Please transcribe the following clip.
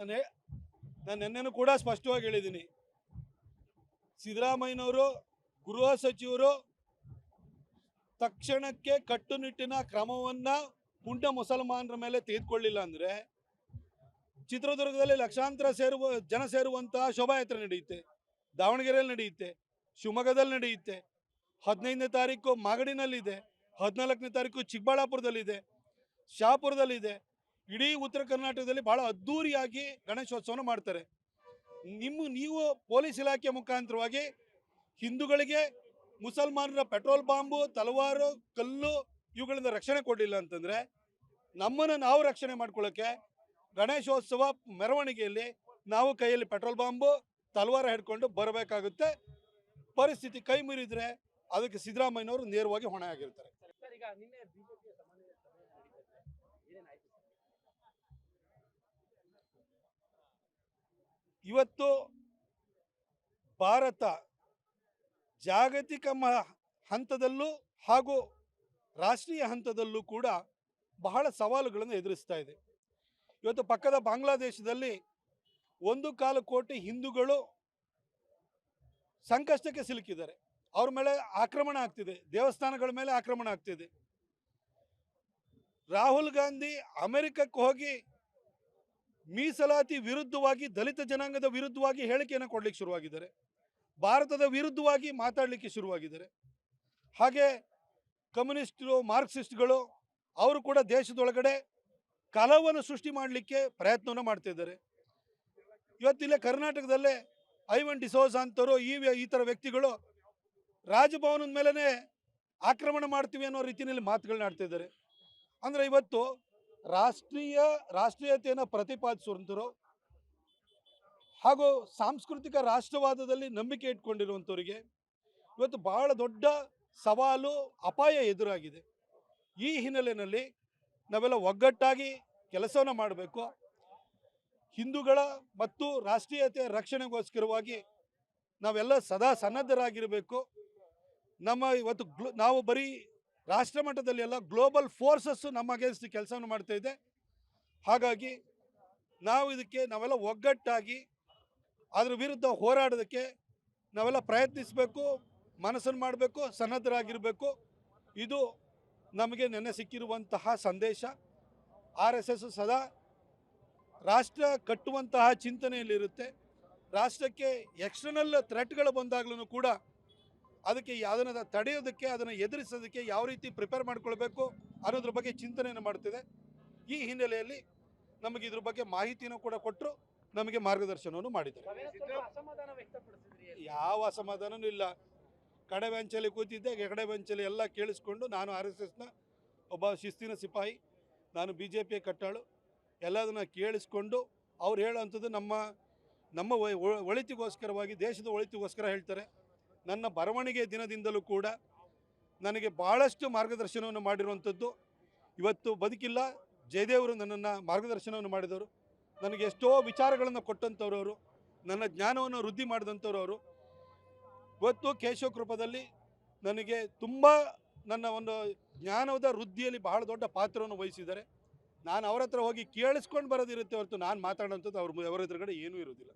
ನಾನು ನಾನು ನಿನ್ನೆನೂ ಕೂಡ ಸ್ಪಷ್ಟವಾಗಿ ಹೇಳಿದ್ದೀನಿ. ಸಿದ್ದರಾಮಯ್ಯನವರು ಗೃಹ ಸಚಿವರು ತಕ್ಷಣಕ್ಕೆ ಕಟ್ಟುನಿಟ್ಟಿನ ಕ್ರಮವನ್ನು ಪುಂಡ ಮುಸಲ್ಮಾನರ ಮೇಲೆ ತೆಗೆದುಕೊಳ್ಳಿಲ್ಲ ಅಂದರೆ ಚಿತ್ರದುರ್ಗದಲ್ಲಿ ಲಕ್ಷಾಂತರ ಜನ ಸೇರುವಂತಹ ಶೋಭಾಯಾತ್ರೆ ನಡೆಯುತ್ತೆ, ದಾವಣಗೆರೆಯಲ್ಲಿ ನಡೆಯುತ್ತೆ, ಶಿವಮೊಗ್ಗದಲ್ಲಿ ನಡೆಯುತ್ತೆ, 15ನೇ ತಾರೀಕು ಮಾಗಡಿನಲ್ಲಿದೆ, 14ನೇ ತಾರೀಕು ಚಿಕ್ಕಬಳ್ಳಾಪುರದಲ್ಲಿದೆ, ಶಹಾಪುರದಲ್ಲಿದೆ. ಇಡೀ ಉತ್ತರ ಕರ್ನಾಟಕದಲ್ಲಿ ಭಾಳ ಅದ್ಧೂರಿಯಾಗಿ ಗಣೇಶೋತ್ಸವನ ಮಾಡ್ತಾರೆ. ನೀವು ಪೊಲೀಸ್ ಇಲಾಖೆ ಮುಖಾಂತರವಾಗಿ ಹಿಂದೂಗಳಿಗೆ ಮುಸಲ್ಮಾನರ ಪೆಟ್ರೋಲ್ ಬಾಂಬು, ತಲವಾರು, ಕಲ್ಲು ಇವುಗಳಿಂದ ರಕ್ಷಣೆ ಕೊಡಲಿಲ್ಲ ಅಂತಂದರೆ ನಮ್ಮನ್ನು ನಾವು ರಕ್ಷಣೆ ಮಾಡ್ಕೊಳ್ಳೋಕ್ಕೆ ಗಣೇಶೋತ್ಸವ ಮೆರವಣಿಗೆಯಲ್ಲಿ ನಾವು ಕೈಯಲ್ಲಿ ಪೆಟ್ರೋಲ್ ಬಾಂಬು, ತಲವಾರ ಹಿಡ್ಕೊಂಡು ಬರಬೇಕಾಗುತ್ತೆ. ಪರಿಸ್ಥಿತಿ ಕೈ ಮೀರಿದರೆ ಅದಕ್ಕೆ ಸಿದ್ದರಾಮಯ್ಯನವರು ನೇರವಾಗಿ ಹೊಣೆ ಆಗಿರ್ತಾರೆ. ಇವತ್ತು ಭಾರತ ಜಾಗತಿಕ ಹಂತದಲ್ಲೂ ಹಾಗೂ ರಾಷ್ಟ್ರೀಯ ಹಂತದಲ್ಲೂ ಕೂಡ ಬಹಳ ಸವಾಲುಗಳನ್ನು ಎದುರಿಸ್ತಾ ಇದೆ. ಇವತ್ತು ಪಕ್ಕದ ಬಾಂಗ್ಲಾದೇಶದಲ್ಲಿ 1.25 ಕೋಟಿ ಹಿಂದೂಗಳು ಸಂಕಷ್ಟಕ್ಕೆ ಸಿಲುಕಿದ್ದಾರೆ. ಅವ್ರ ಮೇಲೆ ಆಕ್ರಮಣ ಆಗ್ತಿದೆ, ದೇವಸ್ಥಾನಗಳ ಮೇಲೆ ಆಕ್ರಮಣ ಆಗ್ತಿದೆ. ರಾಹುಲ್ ಗಾಂಧಿ ಅಮೆರಿಕಕ್ಕೆ ಹೋಗಿ ಮೀಸಲಾತಿ ವಿರುದ್ಧವಾಗಿ, ದಲಿತ ಜನಾಂಗದ ವಿರುದ್ಧವಾಗಿ ಹೇಳಿಕೆಯನ್ನು ಕೊಡಲಿಕ್ಕೆ ಶುರುವಾಗಿದ್ದಾರೆ. ಭಾರತದ ವಿರುದ್ಧವಾಗಿ ಮಾತಾಡಲಿಕ್ಕೆ ಶುರುವಾಗಿದ್ದಾರೆ. ಹಾಗೆ ಕಮ್ಯುನಿಸ್ಟರು, ಮಾರ್ಕ್ಸಿಸ್ಟ್ಗಳು ಅವರು ಕೂಡ ದೇಶದೊಳಗಡೆ ಕಲಹವನ್ನು ಸೃಷ್ಟಿ ಮಾಡಲಿಕ್ಕೆ ಪ್ರಯತ್ನವನ್ನು ಮಾಡ್ತಿದ್ದಾರೆ. ಇವತ್ತಿಲ್ಲೇ ಕರ್ನಾಟಕದಲ್ಲೇ ಐವನ್ ಡಿಸೋಜ ಅಂತವರು ಈ ಥರ ವ್ಯಕ್ತಿಗಳು ರಾಜಭವನದ ಮೇಲೇ ಆಕ್ರಮಣ ಮಾಡ್ತೀವಿ ಅನ್ನೋ ರೀತಿಯಲ್ಲಿ ಮಾತುಗಳನ್ನ ಆಡ್ತಿದ್ದಾರೆ. ಅಂದರೆ ಇವತ್ತು ರಾಷ್ಟ್ರೀಯತೆಯನ್ನು ಪ್ರತಿಪಾದಿಸುವಂಥರು ಹಾಗೂ ಸಾಂಸ್ಕೃತಿಕ ರಾಷ್ಟ್ರವಾದದಲ್ಲಿ ನಂಬಿಕೆ ಇಟ್ಕೊಂಡಿರುವಂಥವರಿಗೆ ಇವತ್ತು ಬಹಳ ದೊಡ್ಡ ಸವಾಲು, ಅಪಾಯ ಎದುರಾಗಿದೆ. ಈ ಹಿನ್ನೆಲೆಯಲ್ಲಿ ನಾವೆಲ್ಲ ಒಗ್ಗಟ್ಟಾಗಿ ಕೆಲಸವನ್ನು ಮಾಡಬೇಕು. ಹಿಂದೂಗಳ ಮತ್ತು ರಾಷ್ಟ್ರೀಯತೆಯ ರಕ್ಷಣೆಗೋಸ್ಕರವಾಗಿ ನಾವೆಲ್ಲ ಸದಾ ಸನ್ನದ್ಧರಾಗಿರಬೇಕು. ಇವತ್ತು ನಾವು ಬರೀ ರಾಷ್ಟ್ರ ಮಟ್ಟದಲ್ಲಿ ಎಲ್ಲ ಗ್ಲೋಬಲ್ ಫೋರ್ಸಸ್ಸು ನಮ್ಮ ಅಗೇನ್ಸ್ಟ್ ಕೆಲಸವನ್ನು ಮಾಡ್ತಾ ಇದೆ. ಹಾಗಾಗಿ ನಾವೆಲ್ಲ ಒಗ್ಗಟ್ಟಾಗಿ ಅದರ ವಿರುದ್ಧ ಹೋರಾಡೋದಕ್ಕೆ ನಾವೆಲ್ಲ ಪ್ರಯತ್ನಿಸಬೇಕು, ಮನಸ್ಸನ್ನು ಮಾಡಬೇಕು, ಸನ್ನದ್ಧರಾಗಿರಬೇಕು. ಇದು ನಮಗೆ ನೆನ್ನೆ ಸಿಕ್ಕಿರುವಂತಹ ಸಂದೇಶ. RSS ಸದಾ ರಾಷ್ಟ್ರ ಕಟ್ಟುವಂತಹ ಚಿಂತನೆಯಲ್ಲಿರುತ್ತೆ. ರಾಷ್ಟ್ರಕ್ಕೆ ಎಕ್ಸ್ಟರ್ನಲ್ ಥ್ರೆಟ್ಗಳು ಬಂದಾಗಲೂ ಕೂಡ ಅದಕ್ಕೆ ಅದನ್ನು ತಡೆಯೋದಕ್ಕೆ, ಅದನ್ನು ಎದುರಿಸೋದಕ್ಕೆ ಯಾವ ರೀತಿ ಪ್ರಿಪೇರ್ ಮಾಡ್ಕೊಳ್ಬೇಕು ಅನ್ನೋದ್ರ ಬಗ್ಗೆ ಚಿಂತನೆಯನ್ನು ಮಾಡ್ತಿದೆ. ಈ ಹಿನ್ನೆಲೆಯಲ್ಲಿ ನಮಗೆ ಇದ್ರ ಬಗ್ಗೆ ಮಾಹಿತಿಯನ್ನು ಕೂಡ ಕೊಟ್ಟರು, ನಮಗೆ ಮಾರ್ಗದರ್ಶನವನ್ನು ಮಾಡಿದ್ದಾರೆ. ಯಾವ ಅಸಮಾಧಾನವೂ ಇಲ್ಲ. ಕಡೆ ಬೆಂಚಲ್ಲಿ ಕೂತಿದ್ದೆ, ಎಕಡೆ ಬೆಂಚಲ್ಲಿ ಎಲ್ಲ ಕೇಳಿಸ್ಕೊಂಡು, ನಾನು RSSನ ಒಬ್ಬ ಶಿಸ್ತಿನ ಸಿಪಾಯಿ, ನಾನು BJPಯ ಕಟ್ಟಾಳು, ಎಲ್ಲದನ್ನು ಕೇಳಿಸ್ಕೊಂಡು ಅವ್ರು ಹೇಳೋವಂಥದ್ದು ನಮ್ಮ ಒಳಿತಿಗೋಸ್ಕರವಾಗಿ, ದೇಶದ ಒಳಿತಿಗೋಸ್ಕರ ಹೇಳ್ತಾರೆ. ನನ್ನ ಬರವಣಿಗೆ ದಿನದಿಂದಲೂ ಕೂಡ ನನಗೆ ಭಾಳಷ್ಟು ಮಾರ್ಗದರ್ಶನವನ್ನು ಮಾಡಿರುವಂಥದ್ದು. ಇವತ್ತು ಬದುಕಿಲ್ಲ, ಜಯದೇವರು ನನ್ನನ್ನು ಮಾರ್ಗದರ್ಶನವನ್ನು ಮಾಡಿದವರು, ನನಗೆ ಎಷ್ಟೋ ವಿಚಾರಗಳನ್ನು ಕೊಟ್ಟಂಥವ್ರವರು, ನನ್ನ ಜ್ಞಾನವನ್ನು ವೃದ್ಧಿ ಮಾಡಿದಂಥವ್ರು ಅವರು. ಇವತ್ತು ಕೇಶವ ಕೃಪದಲ್ಲಿ ನನಗೆ ತುಂಬ ನನ್ನ ಒಂದು ಜ್ಞಾನದ ವೃದ್ಧಿಯಲ್ಲಿ ಬಹಳ ದೊಡ್ಡ ಪಾತ್ರವನ್ನು ವಹಿಸಿದ್ದಾರೆ. ನಾನು ಅವ್ರ ಹತ್ರ ಹೋಗಿ ಕೇಳಿಸ್ಕೊಂಡು ಬರೋದಿರುತ್ತೆ ಹೊರತು ನಾನು ಮಾತಾಡೋಂಥದ್ದು ಅವ್ರ ಎದುರುಗಡೆ ಏನೂ ಇರೋದಿಲ್ಲ.